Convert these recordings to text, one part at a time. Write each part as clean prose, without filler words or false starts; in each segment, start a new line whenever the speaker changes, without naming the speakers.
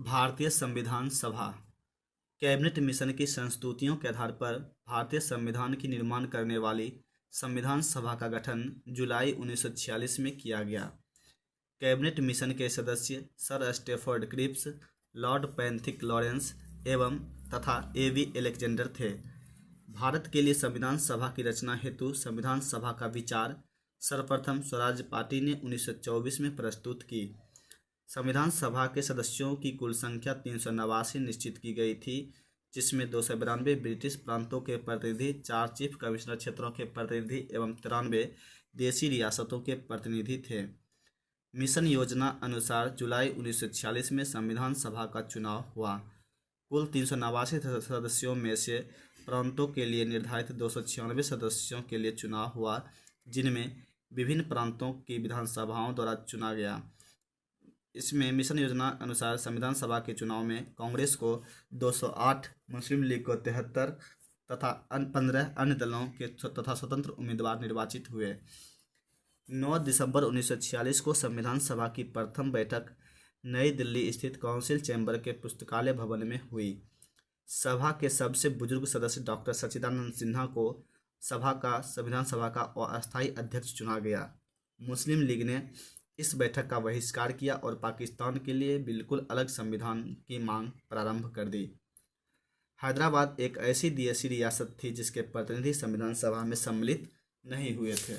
भारतीय संविधान सभा कैबिनेट मिशन की संस्तुतियों के आधार पर भारतीय संविधान की निर्माण करने वाली संविधान सभा का गठन जुलाई 1946 में किया गया। कैबिनेट मिशन के सदस्य Sir Stafford Cripps, Lord Pethick Lawrence एवं तथा A.V. अलेक्जेंडर थे। भारत के लिए संविधान सभा की रचना हेतु संविधान सभा का विचार सर्वप्रथम स्वराज पार्टी ने 1924 में प्रस्तुत की। संविधान सभा के सदस्यों की कुल संख्या 389 निश्चित की गई थी, जिसमें 292 ब्रिटिश प्रांतों के प्रतिनिधि, 4 चीफ कमिश्नर क्षेत्रों के प्रतिनिधि एवं 93 देशी रियासतों के प्रतिनिधि थे। मिशन योजना अनुसार जुलाई 1946 में संविधान सभा का चुनाव हुआ। कुल 389 सदस्यों में से प्रांतों के लिए निर्धारित 296 सदस्यों के लिए चुनाव हुआ, जिनमें विभिन्न प्रांतों की विधानसभाओं द्वारा चुना गया। इसमें मिशन योजना अनुसार संविधान सभा के चुनाव में कांग्रेस को 208, मुस्लिम लीग को 73 तथा 15 अन्य दलों के तथा स्वतंत्र उम्मीदवार निर्वाचित हुए। 9 दिसंबर 1946 को संविधान सभा की प्रथम बैठक नई दिल्ली स्थित काउंसिल चैम्बर के पुस्तकालय भवन में हुई। सभा के सबसे बुजुर्ग सदस्य डॉक्टर सच्चिदानंद सिन्हा को संविधान सभा का अस्थायी अध्यक्ष चुना गया। मुस्लिम लीग ने इस बैठक का बहिष्कार किया और पाकिस्तान के लिए बिल्कुल अलग संविधान की मांग प्रारंभ कर दी। हैदराबाद एक ऐसी देशी रियासत थी जिसके प्रतिनिधि संविधान सभा में सम्मिलित नहीं हुए थे।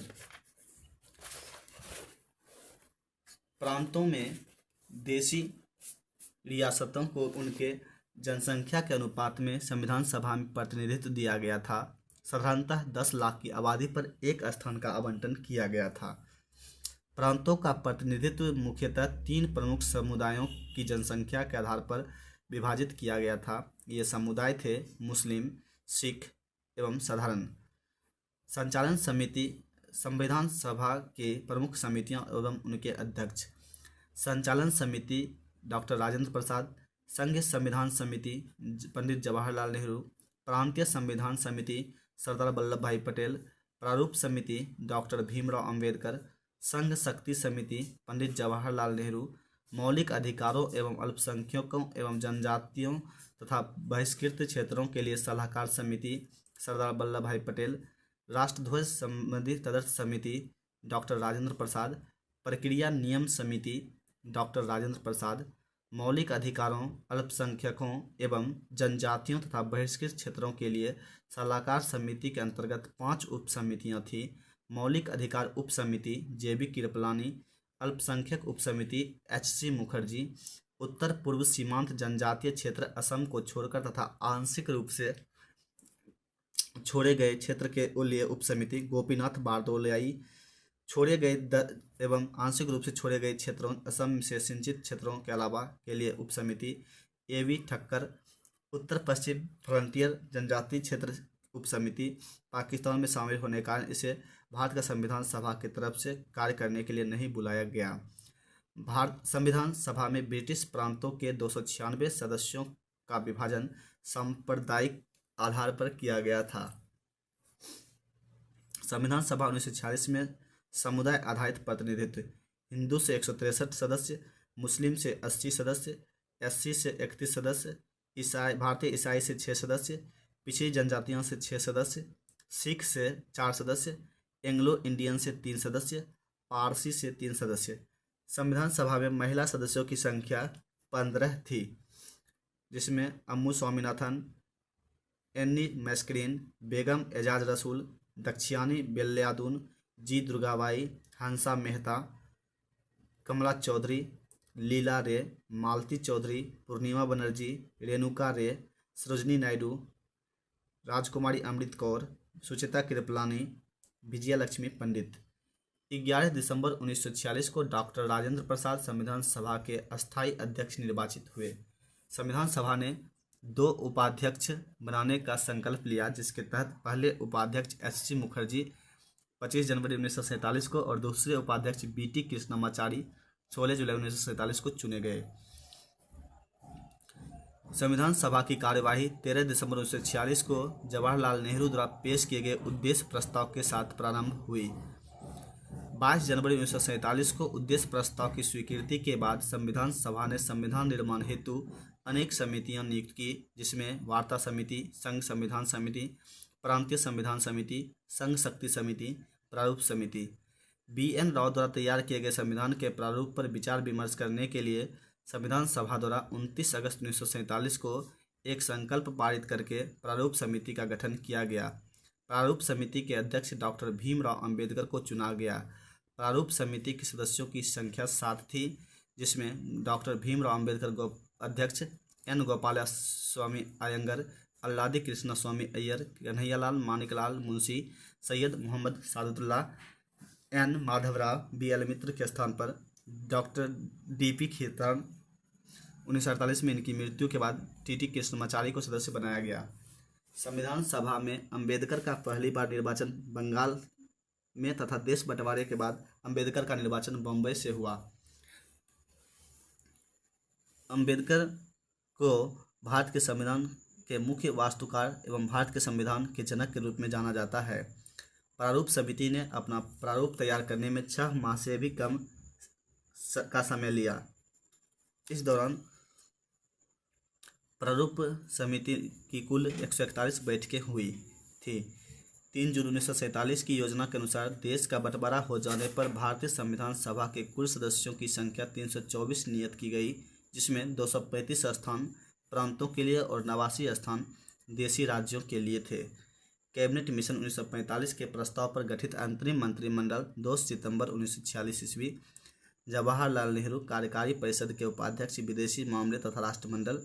प्रांतों में देशी रियासतों को उनके जनसंख्या के अनुपात में संविधान सभा में प्रतिनिधित्व दिया गया था। साधारणतः 10 लाख की आबादी पर एक स्थान का आवंटन किया गया था। प्रांतों का प्रतिनिधित्व मुख्यतः 3 प्रमुख समुदायों की जनसंख्या के आधार पर विभाजित किया गया था। ये समुदाय थे मुस्लिम, सिख एवं साधारण। संचालन समिति संविधान सभा के प्रमुख समितियां एवं उनके अध्यक्ष। संचालन समिति डॉक्टर राजेंद्र प्रसाद, संघीय संविधान समिति पंडित जवाहरलाल नेहरू, प्रांतीय संविधान समिति सरदार वल्लभ भाई पटेल, प्रारूप समिति डॉक्टर भीमराव अंबेडकर, संघ शक्ति समिति पंडित जवाहरलाल नेहरू, मौलिक अधिकारों एवं अल्पसंख्यकों एवं जनजातियों तथा बहिष्कृत क्षेत्रों के लिए सलाहकार समिति सरदार वल्लभ भाई पटेल, राष्ट्रध्वज संबंधी तदर्थ समिति डॉक्टर राजेंद्र प्रसाद, प्रक्रिया नियम समिति डॉक्टर राजेंद्र प्रसाद, मौलिक अधिकारों, अल्पसंख्यकों एवं जनजातियों तथा बहिष्कृत क्षेत्रों के लिए सलाहकार समिति के अंतर्गत 5 उप समितियाँ थीं। मौलिक अधिकार उप समिति JB कृपलानी, अल्पसंख्यक उप समिति HC मुखर्जी, उत्तर पूर्व सीमांत जनजातीय क्षेत्र असम को छोड़कर तथा आंशिक रूप से छोड़े गए क्षेत्र के लिए उप समिति गोपीनाथ बारदोलाई, छोड़े गए एवं आंशिक रूप से छोड़े गए क्षेत्रों असम से सिंचित क्षेत्रों के अलावा के लिए उप समिति AV ठक्कर, उत्तर पश्चिम फ्रंटियर जनजातीय क्षेत्र उप समिति। पाकिस्तान में शामिल होने के कारण इसे भारत का संविधान सभा की तरफ से कार्य करने के लिए नहीं बुलाया गया। भारत संविधान सभा में ब्रिटिश प्रांतों के 296 सदस्यों का विभाजन सांप्रदायिक आधार पर किया गया था। संविधान सभा 1946 में समुदाय आधारित प्रतिनिधित्व: हिंदू से 163 सदस्य, मुस्लिम से 80 सदस्य, SC से 31 सदस्य, भारतीय ईसाई से 6 सदस्य, पिछड़ी जनजातियों से 6 सदस्य, सिख से 4 सदस्य, एंग्लो इंडियन से 3 सदस्य, पारसी से 3 सदस्य। संविधान सभा में महिला सदस्यों की संख्या 15 थी, जिसमें अम्मू स्वामीनाथन, एन्नी मैस्क्रीन, बेगम एजाज रसूल, दक्षियानी बेल्यादुन, G. दुर्गाबाई, हंसा मेहता, कमला चौधरी, लीला रे, मालती चौधरी, पूर्णिमा बनर्जी, रेणुका रे, सरोजनी नायडू, राजकुमारी अमृत कौर, सुचिता कृपलानी, विजया लक्ष्मी पंडित। 11 दिसंबर 1946 को डॉक्टर राजेंद्र प्रसाद संविधान सभा के अस्थायी अध्यक्ष निर्वाचित हुए। संविधान सभा ने 2 उपाध्यक्ष बनाने का संकल्प लिया, जिसके तहत पहले उपाध्यक्ष HC मुखर्जी 25 जनवरी 1947 को और दूसरे उपाध्यक्ष BT कृष्णमाचारी 16 जुलाई 1947 को चुने गए। संविधान सभा की कार्यवाही 13 दिसंबर 1946 को जवाहरलाल नेहरू द्वारा पेश किए गए उद्देश्य प्रस्ताव के साथ प्रारंभ हुई। 22 जनवरी 1947 को उद्देश्य प्रस्ताव की स्वीकृति के बाद संविधान सभा ने संविधान निर्माण हेतु अनेक समितियां नियुक्त की, जिसमें वार्ता समिति, संघ संविधान समिति, प्रांतीय संविधान समिति, संघ शक्ति समिति, प्रारूप समिति। BN राव द्वारा तैयार किए गए संविधान के प्रारूप पर विचार विमर्श करने के लिए संविधान सभा द्वारा 29 अगस्त 1947 को एक संकल्प पारित करके प्रारूप समिति का गठन किया गया। प्रारूप समिति के अध्यक्ष डॉक्टर भीमराव अंबेडकर को चुना गया। प्रारूप समिति के सदस्यों की संख्या 7 थी, जिसमें डॉक्टर भीमराव अंबेडकर अध्यक्ष, N गोपाल स्वामी अयंगर, अल्लादी कृष्ण स्वामी अय्यर, कन्हैयालाल मानिकलाल मुंशी, सैयद मोहम्मद सादुल्लाह, N माधवराव, BL मित्र के स्थान पर डॉक्टर DP खेतान। 1948 में इनकी मृत्यु के बाद TT कृष्णमाचारी को सदस्य बनाया गया। संविधान सभा में अंबेडकर का पहली बार निर्वाचन बंगाल में तथा देश बंटवारे के बाद अंबेडकर का निर्वाचन बम्बई से हुआ। अंबेडकर को भारत के संविधान के मुख्य वास्तुकार एवं भारत के संविधान के जनक के रूप में जाना जाता है। प्रारूप समिति ने अपना प्रारूप तैयार करने में 6 माह से भी कम का समय लिया। इस दौरान प्रारूप समिति की कुल 141 बैठकें हुई थी। 3 जून 1947 की योजना के अनुसार देश का बंटवारा हो जाने पर भारतीय संविधान सभा के कुल सदस्यों की संख्या 324 नियत की गई, जिसमें 235 स्थान प्रांतों के लिए और 89 स्थान देशी राज्यों के लिए थे। कैबिनेट मिशन 1945 के प्रस्ताव पर गठित अंतरिम मंत्रिमंडल 2 सितंबर 1946 ईस्वी जवाहरलाल नेहरू कार्यकारी परिषद के उपाध्यक्ष, विदेशी मामले तथा राष्ट्रमंडल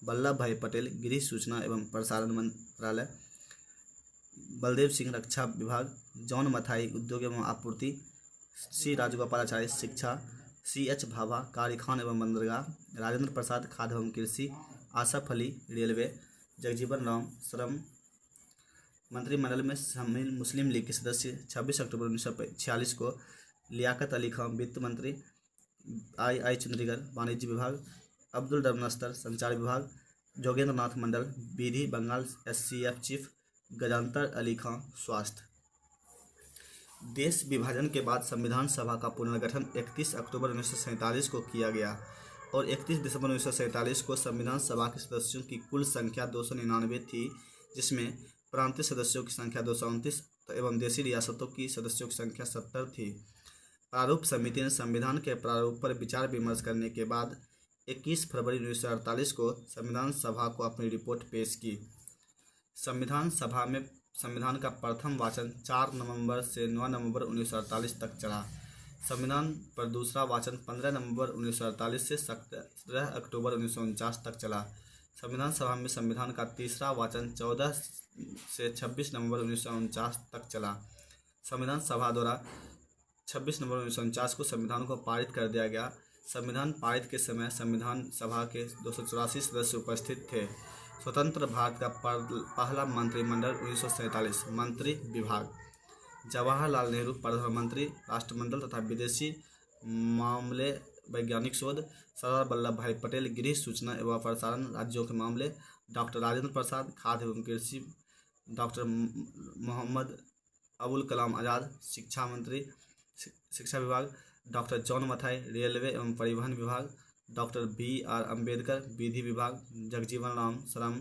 वल्लभ भाई पटेल गृह सूचना एवं प्रसारण मंत्रालय, बलदेव सिंह रक्षा विभाग, जॉन मथाई उद्योग एवं आपूर्ति, C राजगोपालाचारी शिक्षा, CH भाभा कार्य खान एवं बंदरगाह, राजेंद्र प्रसाद खाद्य एवं कृषि, आसफ अली रेलवे, जगजीवन राम श्रम। मंत्रिमंडल में शामिल मुस्लिम लीग के सदस्य 26 अक्टूबर 1946 को लियाकत अली खान वित्त मंत्री, I चंद्रीगढ़ वाणिज्य विभाग, अब्दुल रब नस्तर संचार विभाग, जोगेंद्र नाथ मंडल विधि बंगाल SCF चीफ, गजानतर अली खां स्वास्थ्य। देश विभाजन के बाद संविधान सभा का पुनर्गठन 31 अक्टूबर 1947 को किया गया और 31 दिसंबर 1947 को संविधान सभा के सदस्यों की कुल संख्या 299 थी, जिसमें प्रांतीय सदस्यों की संख्या 229 एवं देशी रियासतों की सदस्यों की संख्या 70 थी। प्रारूप समिति ने संविधान के प्रारूप पर विचार विमर्श करने के बाद 21 फरवरी 1948 को संविधान सभा को अपनी रिपोर्ट पेश की। संविधान सभा में संविधान का प्रथम वाचन 4 नवंबर से 9 नवंबर 1948 तक चला। संविधान पर दूसरा वाचन 15 नवंबर 1948 से 17 अक्टूबर 1949 तक चला। संविधान सभा में संविधान का तीसरा वाचन 14 से 26 नवंबर 1949 तक चला। संविधान सभा द्वारा 26 नवंबर 1949 को संविधान को पारित कर दिया गया। संविधान पारित के समय संविधान सभा के 284 सदस्य उपस्थित थे। स्वतंत्र भारत का पहला मंत्रिमंडल 1947 मंत्री विभाग, जवाहरलाल नेहरू प्रधानमंत्री, राष्ट्रमंडल तथा विदेशी मामले वैज्ञानिक शोध, सरदार वल्लभ भाई पटेल गृह सूचना एवं प्रसारण राज्यों के मामले, डॉक्टर राजेंद्र प्रसाद खाद्य एवं कृषि, डॉक्टर मोहम्मद अबुल कलाम आज़ाद शिक्षा मंत्री शिक्षा विभाग, डॉक्टर जॉन मथाई रेलवे एवं परिवहन विभाग, डॉक्टर BR अम्बेडकर विधि विभाग, जगजीवन राम श्रम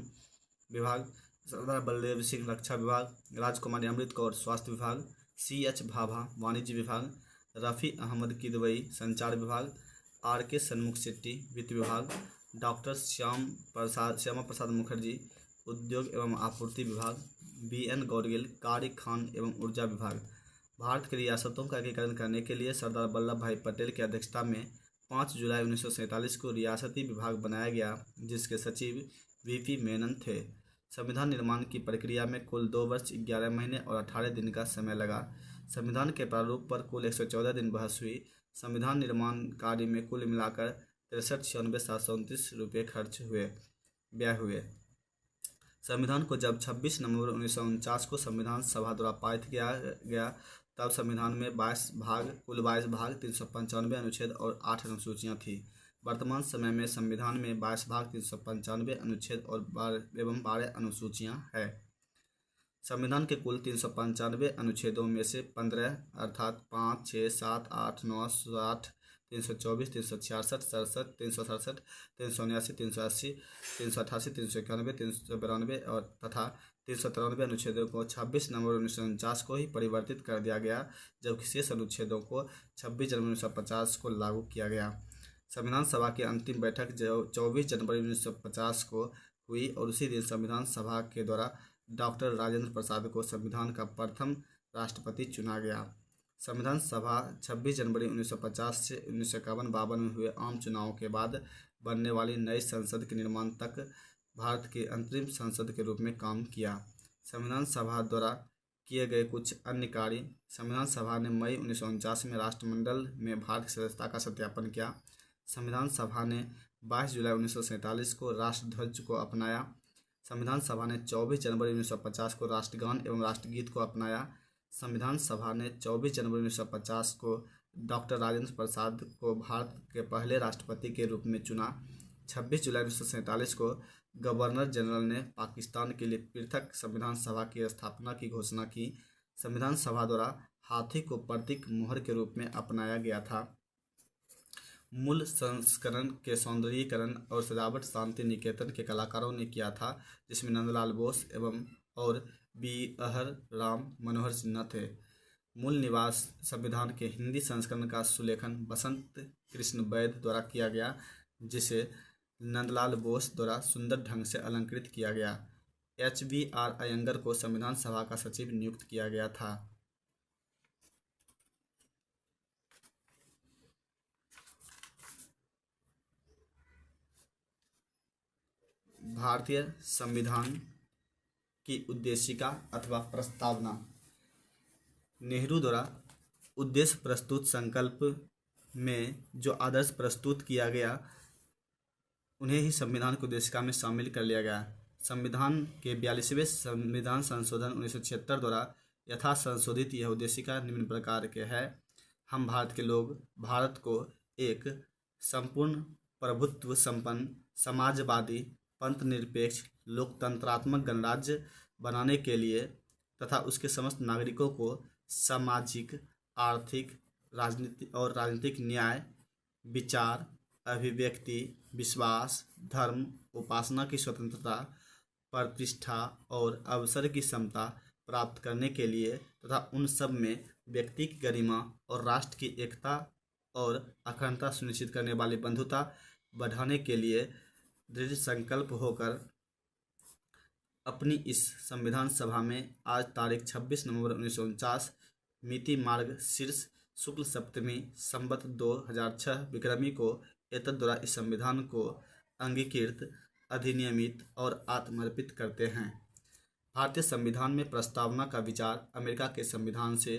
विभाग, सरदार बलदेव सिंह रक्षा विभाग, राजकुमारी अमृत कौर स्वास्थ्य विभाग, CH भाभा वाणिज्य विभाग, रफ़ी अहमद किदवई संचार विभाग, RK सन्मुख शेट्टी वित्त विभाग, डॉक्टर श्यामा प्रसाद मुखर्जी उद्योग एवं आपूर्ति विभाग, BN गौरगिल कार्य खान एवं ऊर्जा विभाग। भारत की रियासतों का एकीकरण करने के लिए सरदार वल्लभ भाई पटेल की अध्यक्षता में 5 जुलाई 1947 को रियासती विभाग बनाया गया, जिसके सचिव VP मेनन थे। संविधान निर्माण की प्रक्रिया में कुल 2 वर्ष 11 महीने और 18 दिन का समय लगा। संविधान के प्रारूप पर कुल 114 दिन बहस हुई। संविधान निर्माण कार्य में कुल मिलाकर 63,96,729 रुपये खर्च व्यय हुए। संविधान को जब 26 नवंबर 1949 को संविधान सभा द्वारा पारित किया गया, तब संविधान में कुल 22 भाग 395 अनुच्छेद और 8 अनुसूचियाँ थीं। वर्तमान समय में संविधान में 22 भाग 395 अनुच्छेद और 12 अनुसूचियाँ हैं। संविधान के कुल 395 अनुच्छेदों में से 15 अर्थात 5, 6, 7, 8, 9, 60, 324, 366, 67, 367, 379, 380, 388, 391, 392 और तथा 393 अनुच्छेदों को 26 नवंबर 1949 को ही परिवर्तित कर दिया गया, जबकि शेष अनुच्छेदों को 26 जनवरी 1950 को लागू किया गया। संविधान सभा की अंतिम बैठक 24 जनवरी 1950 को हुई और उसी दिन संविधान सभा के द्वारा डॉक्टर राजेंद्र प्रसाद को संविधान का प्रथम राष्ट्रपति चुना गया। संविधान सभा 26 जनवरी 1950 से 1951-52 में हुए आम चुनावों के बाद बनने वाली नई संसद के निर्माण तक भारत की अंतरिम संसद के रूप में काम किया। संविधान सभा द्वारा किए गए कुछ अन्य कार्य। संविधान सभा ने मई 1949 में राष्ट्रमंडल में भारत की सदस्यता का सत्यापन किया। संविधान सभा ने 22 जुलाई 1947 को राष्ट्रध्वज को अपनाया। संविधान सभा ने 24 जनवरी 1950 को राष्ट्रगान एवं राष्ट्रगीत को अपनाया। संविधान सभा ने 24 जनवरी 1950 को डॉक्टर राजेंद्र प्रसाद को भारत के पहले राष्ट्रपति के रूप में चुना। 26 जुलाई 1947 को गवर्नर जनरल ने पाकिस्तान के लिए पृथक संविधान सभा की स्थापना की घोषणा की। संविधान सभा द्वारा हाथी को प्रतीक मोहर के रूप में अपनाया गया था। मूल संस्करण के सौंदर्यीकरण और सजावट शांति निकेतन के कलाकारों ने किया था, जिसमें नंदलाल बोस एवं और बी.आर. राम मनोहर सिन्हा थे। मूल निवास संविधान के हिंदी संस्करण का सुलेखन बसंत कृष्ण वैद द्वारा किया गया, जिसे नंदलाल बोस द्वारा सुंदर ढंग से अलंकृत किया गया। H.B.R. अयंगर को संविधान सभा का सचिव नियुक्त किया गया था। भारतीय संविधान की उद्देशिका अथवा प्रस्तावना। नेहरू द्वारा उद्देश्य प्रस्तुत संकल्प में जो आदर्श प्रस्तुत किया गया उन्हें ही संविधान की उद्देशिका में शामिल कर लिया गया। संविधान के 42वें संविधान संशोधन 1976 द्वारा यथा संशोधित यह उद्देशिका निम्न प्रकार के है। हम भारत के लोग भारत को एक संपूर्ण प्रभुत्व संपन्न समाजवादी पंथनिरपेक्ष लोकतंत्रात्मक गणराज्य बनाने के लिए तथा उसके समस्त नागरिकों को सामाजिक, आर्थिक, राजनीतिक न्याय, विचार, अभिव्यक्ति, विश्वास, धर्म, उपासना की स्वतंत्रता, प्रतिष्ठा और अवसर की समता प्राप्त करने के लिए तथा उन सब में व्यक्ति की गरिमा और राष्ट्र की एकता और अखंडता सुनिश्चित करने वाली बंधुता बढ़ाने के लिए दृढ़ संकल्प होकर अपनी इस संविधान सभा में आज तारीख 26 नवंबर 1949 मिति मार्ग शीर्ष शुक्ल सप्तमी संवत 2006 विक्रमी को एतद द्वारा इस संविधान को अंगीकृत, अधिनियमित और आत्मर्पित करते हैं। भारतीय संविधान में प्रस्तावना का विचार अमेरिका के संविधान से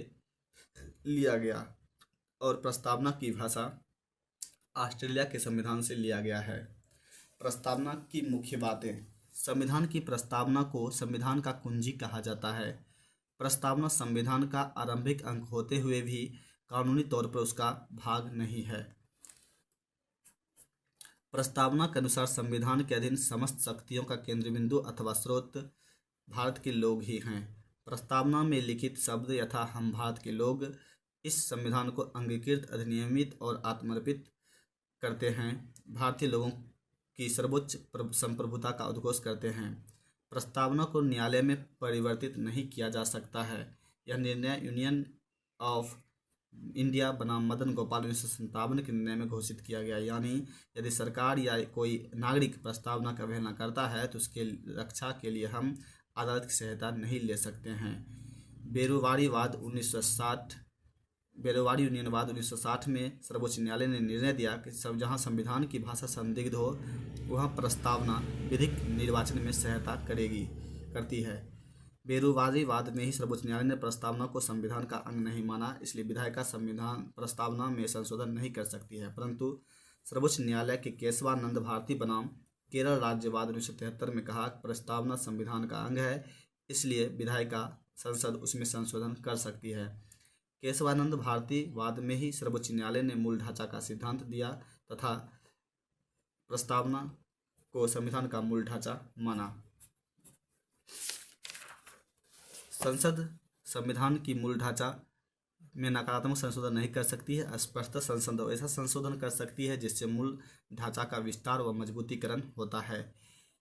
लिया गया और प्रस्तावना की भाषा ऑस्ट्रेलिया के संविधान से लिया गया है। प्रस्तावना की मुख्य बातें। संविधान की प्रस्तावना को संविधान का कुंजी कहा जाता है। प्रस्तावना संविधान का आरंभिक अंग होते हुए भी कानूनी तौर पर उसका भाग नहीं है। प्रस्तावना के अनुसार संविधान के अधीन समस्त शक्तियों का केंद्र बिंदु अथवा स्रोत भारत के लोग ही हैं। प्रस्तावना में लिखित शब्द यथा हम भारत के लोग इस संविधान को अंगीकृत, अधिनियमित और आत्मर्पित करते हैं। भारतीय लोगों की सर्वोच्च संप्रभुता का उद्घोष करते हैं। प्रस्तावना को न्यायालय में परिवर्तित नहीं किया जा सकता है। यह निर्णय यूनियन ऑफ इंडिया बनाम मदन गोपाल 1957 के निर्णय में घोषित किया गया। यानी यदि सरकार या कोई नागरिक प्रस्तावना की अवहेलना करता है तो उसके रक्षा के लिए हम अदालत की सहायता नहीं ले सकते हैं। बेरोवारी यूनियनवाद 1960 में सर्वोच्च न्यायालय ने निर्णय दिया कि जहां संविधान की भाषा संदिग्ध हो वहां प्रस्तावना विधिक निर्वाचन में सहायता करती है। बेरोवारीवाद में ही सर्वोच्च न्यायालय ने प्रस्तावना को संविधान का अंग नहीं माना, इसलिए विधायिका संविधान प्रस्तावना में संशोधन नहीं कर सकती है। परंतु सर्वोच्च न्यायालय के केशवानंद भारती बनाम केरल राज्यवाद 1973 में कहा प्रस्तावना संविधान का अंग है, इसलिए विधायिका संसद उसमें संशोधन कर सकती है। केशवानंद भारती वाद में ही सर्वोच्च न्यायालय ने मूल ढांचा का सिद्धांत दिया तथा प्रस्तावना को संविधान का मूल ढांचा माना। संसद संविधान की मूल ढांचा में नकारात्मक संशोधन नहीं कर सकती है। स्पष्ट संसद ऐसा संशोधन कर सकती है जिससे मूल ढांचा का विस्तार व मजबूतीकरण होता है।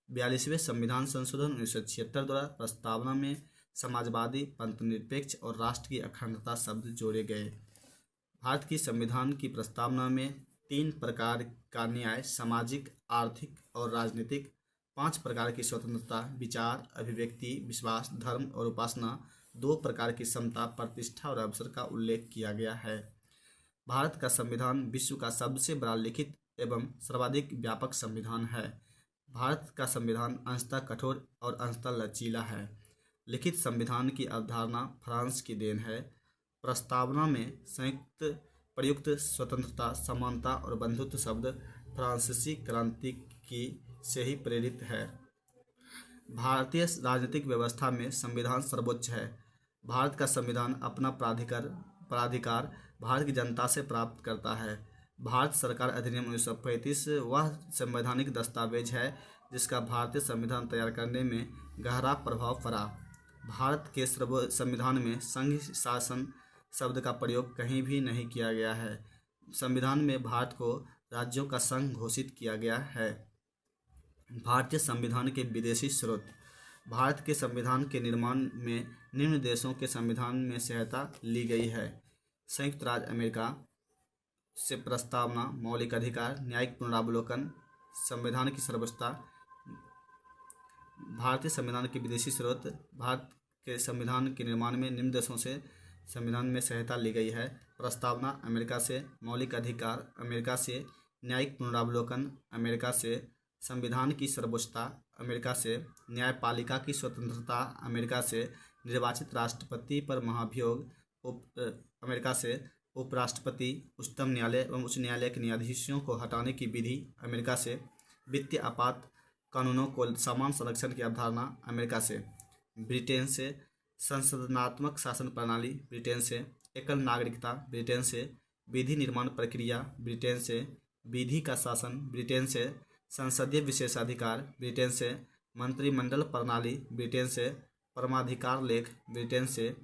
42वें संविधान संशोधन 1976 द्वारा प्रस्तावना में समाजवादी, पंथनिरपेक्ष और राष्ट्र की अखंडता शब्द जोड़े गए। भारत की संविधान की प्रस्तावना में 3 प्रकार का न्याय, सामाजिक, आर्थिक और राजनीतिक, 5 प्रकार की स्वतंत्रता, विचार, अभिव्यक्ति, विश्वास, धर्म और उपासना, 2 प्रकार की समता, प्रतिष्ठा और अवसर का उल्लेख किया गया है। भारत का संविधान विश्व का सबसे बड़ा लिखित एवं सर्वाधिक व्यापक संविधान है। भारत का संविधान अंशतः कठोर और अंशतः लचीला है। लिखित संविधान की अवधारणा फ्रांस की देन है। प्रस्तावना में संयुक्त प्रयुक्त स्वतंत्रता, समानता और बंधुत्व शब्द फ्रांसीसी क्रांति की से ही प्रेरित है। भारतीय राजनीतिक व्यवस्था में संविधान सर्वोच्च है। भारत का संविधान अपना प्राधिकार भारत की जनता से प्राप्त करता है। भारत सरकार अधिनियम 1935 वह संवैधानिक दस्तावेज है जिसका भारतीय संविधान तैयार करने में गहरा प्रभाव पड़ा। भारत के संविधान में संघ शासन शब्द का प्रयोग कहीं भी नहीं किया गया है। संविधान में भारत को राज्यों का संघ घोषित किया गया है। भारतीय संविधान के विदेशी स्रोत। भारत के संविधान के निर्माण में निम्न देशों के संविधान में सहायता ली गई है। संयुक्त राज्य अमेरिका से प्रस्तावना, मौलिक अधिकार, न्यायिक पुनरावलोकन, संविधान की सर्वोच्चता। भारतीय संविधान के विदेशी स्रोत। भारत के संविधान के निर्माण में निम्न देशों से संविधान में सहायता ली गई है। प्रस्तावना, अमेरिका से। मौलिक अधिकार, अमेरिका से। न्यायिक पुनरावलोकन, अमेरिका से। संविधान की सर्वोच्चता, अमेरिका से। न्यायपालिका की स्वतंत्रता, अमेरिका से। निर्वाचित राष्ट्रपति पर महाभियोग, अमेरिका से। उपराष्ट्रपति, उच्चतम न्यायालय एवं उच्च न्यायालय के न्यायाधीशों को हटाने की विधि, अमेरिका से। वित्तीय आपात कानूनों को समान संरक्षण की अवधारणा, अमेरिका से। ब्रिटेन से। संसदनात्मक शासन प्रणाली, ब्रिटेन से। एकल नागरिकता, ब्रिटेन से। विधि निर्माण प्रक्रिया, ब्रिटेन से। विधि का शासन, ब्रिटेन से। संसदीय विशेषाधिकार, ब्रिटेन से। मंत्रिमंडल प्रणाली, ब्रिटेन से। परमाधिकार लेख, ब्रिटेन से।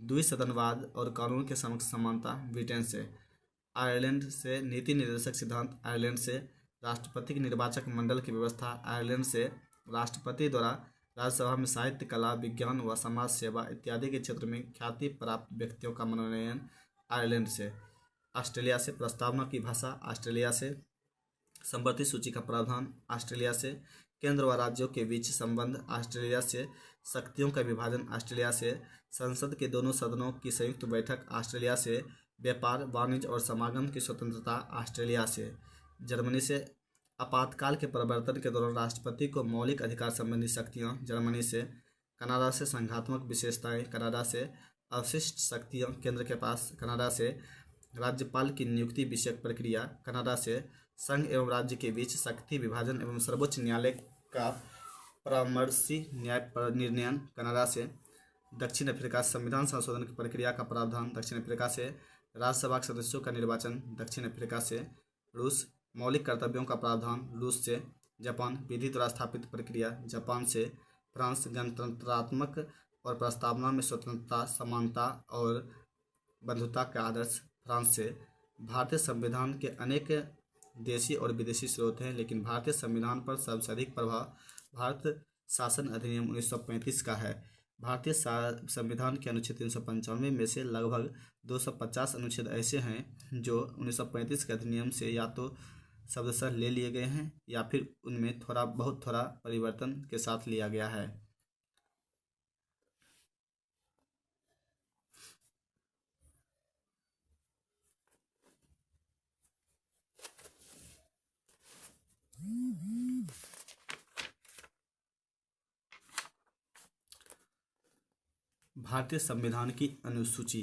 द्विसदनवाद और कानून के समक्ष समानता, ब्रिटेन से। आयरलैंड से। नीति निर्देशक सिद्धांत, आयरलैंड से। राष्ट्रपति के निर्वाचक मंडल की व्यवस्था, आयरलैंड से। राष्ट्रपति द्वारा राज्यसभा में साहित्य, कला, विज्ञान व समाज सेवा इत्यादि के क्षेत्र में ख्याति प्राप्त व्यक्तियों का मनोनयन, आयरलैंड से। ऑस्ट्रेलिया से। प्रस्तावना की भाषा, ऑस्ट्रेलिया से। संवर्ती सूची का प्रावधान, ऑस्ट्रेलिया से। केंद्र व राज्यों के बीच संबंध, ऑस्ट्रेलिया से। शक्तियों का विभाजन, ऑस्ट्रेलिया से। संसद के दोनों सदनों की संयुक्त बैठक, ऑस्ट्रेलिया से। व्यापार, वाणिज्य और समागम की स्वतंत्रता, ऑस्ट्रेलिया से। जर्मनी से। आपातकाल के प्रवर्तन के दौरान राष्ट्रपति को मौलिक अधिकार संबंधी शक्तियाँ, जर्मनी से। कनाडा से। संघात्मक विशेषताएं, कनाडा से। अवशिष्ट शक्तियाँ केंद्र के पास, कनाडा से। राज्यपाल की नियुक्ति विषयक प्रक्रिया, कनाडा से। संघ एवं राज्य के बीच शक्ति विभाजन एवं सर्वोच्च न्यायालय का परामर्शी न्याय निर्णयन, कनाडा से। दक्षिण अफ्रीका। संविधान संशोधन की प्रक्रिया का प्रावधान, दक्षिण अफ्रीका से। राज्यसभा के सदस्यों का निर्वाचन, दक्षिण अफ्रीका से। रूस। मौलिक कर्तव्यों का प्रावधान, रूस से। जापान। विधि द्वारा स्थापित प्रक्रिया, जापान से। फ्रांस। गणतंत्रात्मक और प्रस्तावना में स्वतंत्रता, समानता और बंधुता का आदर्श, फ्रांस से। भारतीय संविधान के अनेक देशी और विदेशी स्रोत हैं, लेकिन भारतीय संविधान पर सबसे अधिक प्रभाव भारत शासन अधिनियम 1935 का है। भारतीय संविधान के अनुच्छेद 395 में से लगभग 250 अनुच्छेद ऐसे हैं जो 1935 के अधिनियम से या तो शब्दशः ले लिए गए हैं या फिर उनमें बहुत थोड़ा परिवर्तन के साथ लिया गया है। भारतीय संविधान की अनुसूची।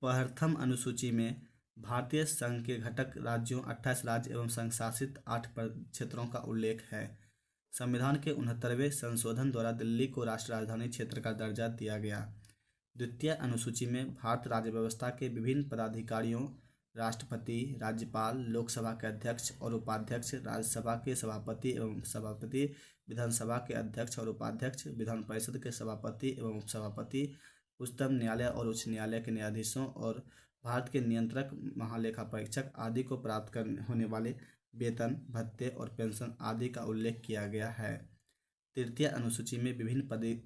प्रथम अनुसूची में भारतीय संघ के घटक राज्यों, 28 राज्य एवं संघ शासित 8 क्षेत्रों का उल्लेख है। संविधान के 69वें संशोधन द्वारा दिल्ली को राष्ट्रीय राजधानी क्षेत्र का दर्जा दिया गया। द्वितीय अनुसूची में भारत राज्य व्यवस्था के विभिन्न पदाधिकारियों, राष्ट्रपति, राज्यपाल, लोकसभा के अध्यक्ष और उपाध्यक्ष, राज्यसभा के सभापति एवं सभापति, विधानसभा के अध्यक्ष और उपाध्यक्ष, विधान परिषद के सभापति एवं उपसभापति, उच्चतम न्यायालय और उच्च न्यायालय के न्यायाधीशों और भारत के नियंत्रक, महालेखा परीक्षक आदि को प्राप्त करने होने वाले वेतन, भत्ते और पेंशन आदि का उल्लेख किया गया है। तृतीय अनुसूची में विभिन्न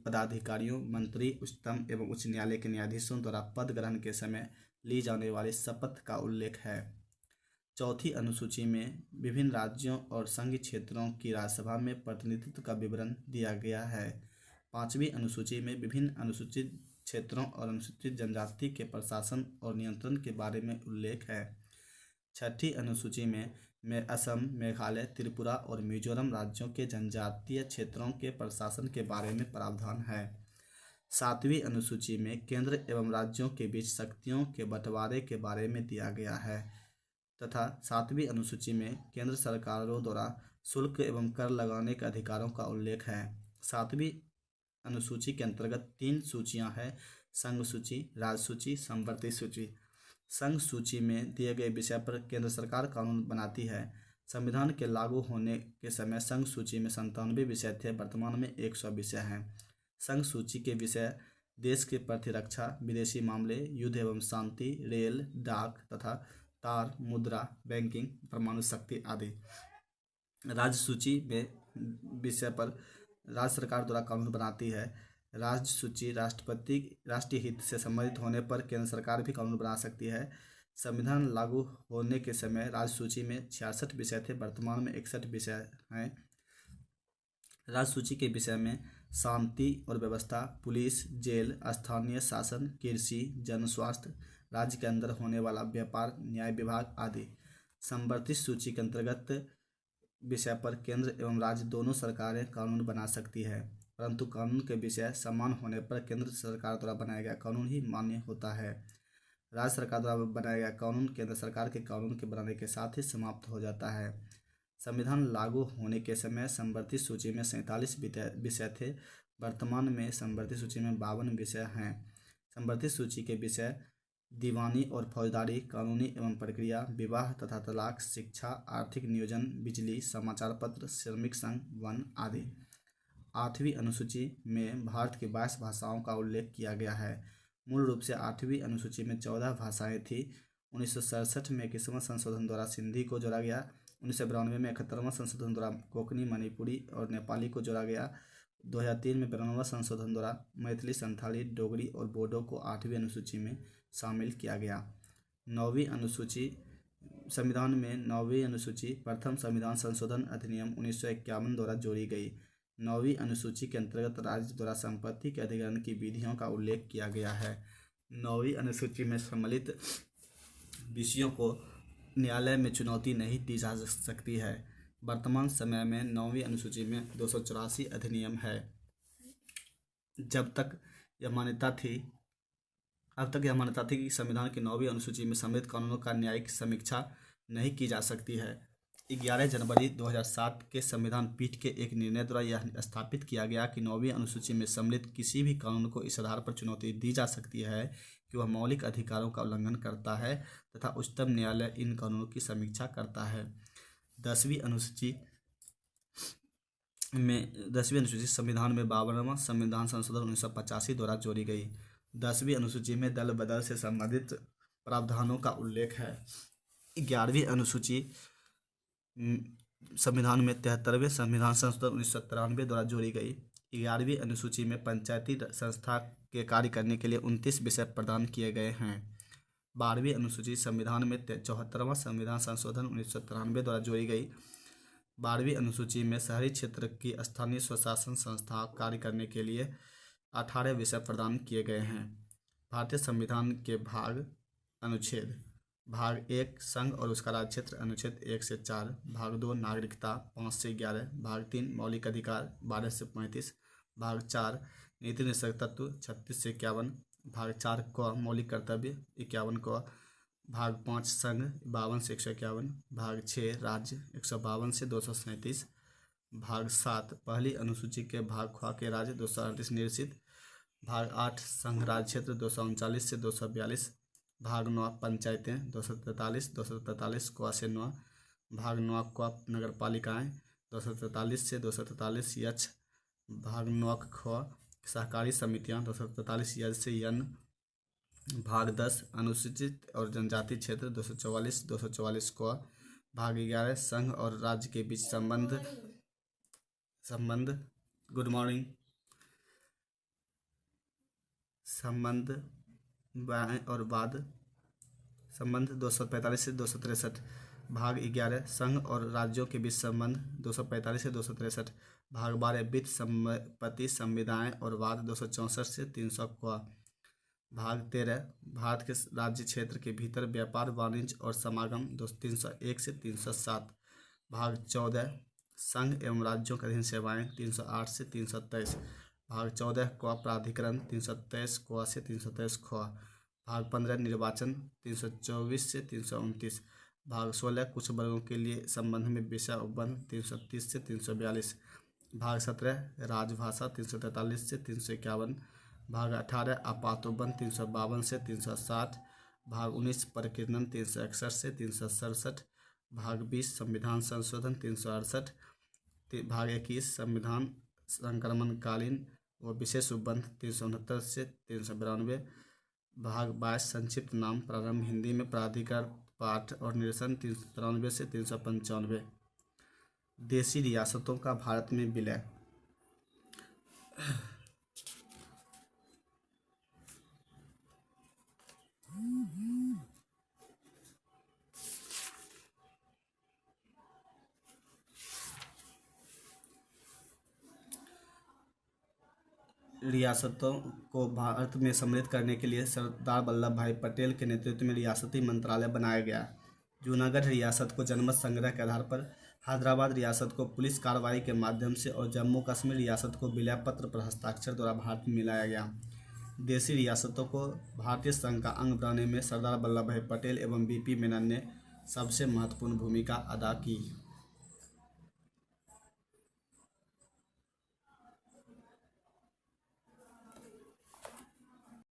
पदाधिकारियों, मंत्री, उच्चतम एवं उच्च न्यायालय के न्यायाधीशों द्वारा पद ग्रहण के समय ली जाने वाली शपथ का उल्लेख है। चौथी अनुसूची में विभिन्न राज्यों और संघ क्षेत्रों की राज्यसभा में प्रतिनिधित्व का विवरण दिया गया है। पांचवी अनुसूची में विभिन्न अनुसूचित क्षेत्रों और अनुसूचित जनजाति के प्रशासन और नियंत्रण के बारे में उल्लेख है। छठी अनुसूची में असम, मेघालय, त्रिपुरा और मिजोरम राज्यों के जनजातीय क्षेत्रों के प्रशासन के बारे में प्रावधान है। सातवीं अनुसूची में केंद्र एवं राज्यों के बीच शक्तियों के बंटवारे के बारे में दिया गया है तथा सातवीं अनुसूची में केंद्र सरकारों द्वारा शुल्क एवं कर लगाने के अधिकारों का उल्लेख है। सातवीं अनुसूची के अंतर्गत 3 सूचियां हैं: संघ सूची, राज्य सूची, समवर्ती सूची। संघ सूची में दिए गए विषय पर केंद्र सरकार कानून बनाती है। संविधान के लागू होने के समय संघ सूची में 97 विषय थे, वर्तमान में 100 विषय हैं। संघ सूची के विषय देश की प्रतिरक्षा, विदेशी मामले, युद्ध एवं शांति, रेल, डाक तथा तार, मुद्रा, बैंकिंग, परमाणु शक्ति आदि। राज्य सूची में विषय पर राज्य सरकार द्वारा कानून बनाती है। राज्य सूची राष्ट्रीय हित से संबंधित होने पर केंद्र सरकार भी कानून बना सकती है। संविधान लागू होने के समय राज्य सूची में 66 विषय थे, वर्तमान में 61 विषय हैं। राज्य सूची के विषय में शांति और व्यवस्था, पुलिस, जेल, स्थानीय शासन, कृषि, जन स्वास्थ्य, राज्य के अंदर होने वाला व्यापार, न्याय विभाग आदि। समवर्ती सूची के अंतर्गत विषय पर केंद्र एवं राज्य दोनों सरकारें कानून बना सकती है, परंतु कानून के विषय समान होने पर केंद्र सरकार द्वारा बनाया गया कानून ही मान्य होता है। राज्य सरकार द्वारा बनाया गया कानून केंद्र सरकार के कानून के बनाने के साथ ही समाप्त हो जाता है। संविधान लागू होने के समय समवर्ती सूची में 47 विषय थे, वर्तमान में समवर्ती सूची में 52 विषय हैं। समवर्ती सूची के विषय दीवानी और फौजदारी, कानूनी एवं प्रक्रिया, विवाह तथा तलाक, शिक्षा, आर्थिक नियोजन, बिजली, समाचार पत्र, श्रमिक संघ, वन आदि। आठवीं अनुसूची में भारत की 22 भाषाओं का उल्लेख किया गया है। मूल रूप से आठवीं अनुसूची में 14 भाषाएं थी। 1967 में 21वां संशोधन द्वारा सिंधी को जोड़ा गया। 1992 में 71वां संशोधन द्वारा कोंकणी, मणिपुरी और नेपाली को जोड़ा गया। 2003 में 92वां संशोधन द्वारा मैथिली, संथाली, डोगरी और बोडो को 8वीं अनुसूची में शामिल किया गया। 9वीं अनुसूची संविधान में 9वीं अनुसूची प्रथम संविधान संशोधन अधिनियम 1951 द्वारा जोड़ी गई। 9वीं अनुसूची के अंतर्गत राज्य द्वारा संपत्ति के अधिग्रहण की विधियों का उल्लेख किया गया है। 9वीं अनुसूची में सम्मिलित विषयों को न्यायालय में चुनौती नहीं दी जा सकती है। वर्तमान समय में 9वीं अनुसूची में 284 अधिनियम है। अब तक यह मान्यता थी कि संविधान की 9वीं अनुसूची में सम्मिलित कानूनों का न्यायिक समीक्षा नहीं की जा सकती है। 11 जनवरी 2007 के संविधान पीठ के एक निर्णय द्वारा यह स्थापित किया गया कि 9वीं अनुसूची में सम्मिलित किसी भी कानून को इस आधार पर चुनौती दी जा सकती है कि वह मौलिक अधिकारों का उल्लंघन करता है तथा उच्चतम न्यायालय इन कानूनों की समीक्षा करता है। 10वीं अनुसूची संविधान में 52वां संविधान संशोधन 1985 द्वारा जोड़ी गई। 10वीं अनुसूची में दल बदल से संबंधित प्रावधानों का उल्लेख है। 11वीं अनुसूची संविधान में 73वें संविधान संशोधन 1993 द्वारा जोड़ी गई। 11वीं अनुसूची में पंचायती संस्था के कार्य करने के लिए 29 विषय प्रदान किए गए हैं। 12वीं अनुसूची संविधान में 74वां संविधान संशोधन 1993 द्वारा जोड़ी गई। 12वीं अनुसूची में शहरी क्षेत्र की स्थानीय स्वशासन संस्था कार्य करने के लिए 18 विषय प्रदान किए गए हैं। भारतीय संविधान के अनुच्छेद भाग 1 संघ और उसका राज्य क्षेत्र अनुच्छेद 1 से 4, भाग 2 नागरिकता 5 से 11, भाग 3 मौलिक अधिकार 12 से 35, भाग 4 नीति निषेधक तत्व 36 से 51, भाग 4 क मौलिक कर्तव्य 51 क, भाग 5 संघ 52 से 151, भाग 6 राज्य 152 से 237, भाग 7 पहली अनुसूची के भाग ख के राज्य 238 निश्चित, भाग 8 संघ राज्य क्षेत्र 239 से 242, भाग 9 पंचायतें 243 क से 9। भाग 9 क नगर पालिकाएँ 243 से 243 यक्ष। भाग 9 ख सहकारी समितियाँ 243 यज से यन। भाग 10 अनुसूचित और जनजाति क्षेत्र 244 क। भाग 11 संघ और राज्य के बीच संबंध गुड मॉर्निंग संबंध और वाद संबंध 245 से 263। भाग 11 संघ और राज्यों के बीच संबंध 245 से 263। भाग 12 वित्त संपत्ति संविदाएं और वाद 264 से 300 क। भाग 13 भारत के राज्य क्षेत्र के भीतर व्यापार वाणिज्य और समागम 301 से 307। भाग 14 संघ एवं राज्यों के अधीन सेवाएं 308 से 323। भाग 14 क प्राधिकरण 323 क से 323 ख। भाग 15 निर्वाचन 324 से 329। भाग 16 कुछ वर्गों के लिए संबंध में विषय उपबंध 330 से 342। भाग 17 राजभाषा 343 से 351। भाग 18 आपातोबंध 352 से 360। भाग 19 प्रकीर्णन 361 से 367। भाग 20 संविधान संशोधन 368। भाग 21 संविधान संक्रमणकालीन व विशेष उपबंध 369 से 392। भाग 22 संक्षिप्त नाम प्रारंभ हिंदी में प्राधिकार पाठ और निरसन 393 से 395। देशी रियासतों का भारत में विलय। रियासतों को भारत में सम्मिलित करने के लिए सरदार वल्लभ भाई पटेल के नेतृत्व में रियासती मंत्रालय बनाया गया। जूनागढ़ रियासत को जनमत संग्रह के आधार पर, हैदराबाद रियासत को पुलिस कार्रवाई के माध्यम से और जम्मू कश्मीर रियासत को विलय पत्र पर हस्ताक्षर द्वारा भारत में मिलाया गया। देशी रियासतों को भारतीय संघ का अंग बनाने में सरदार वल्लभ भाई पटेल एवं बीपी मेनन ने सबसे महत्वपूर्ण भूमिका अदा की।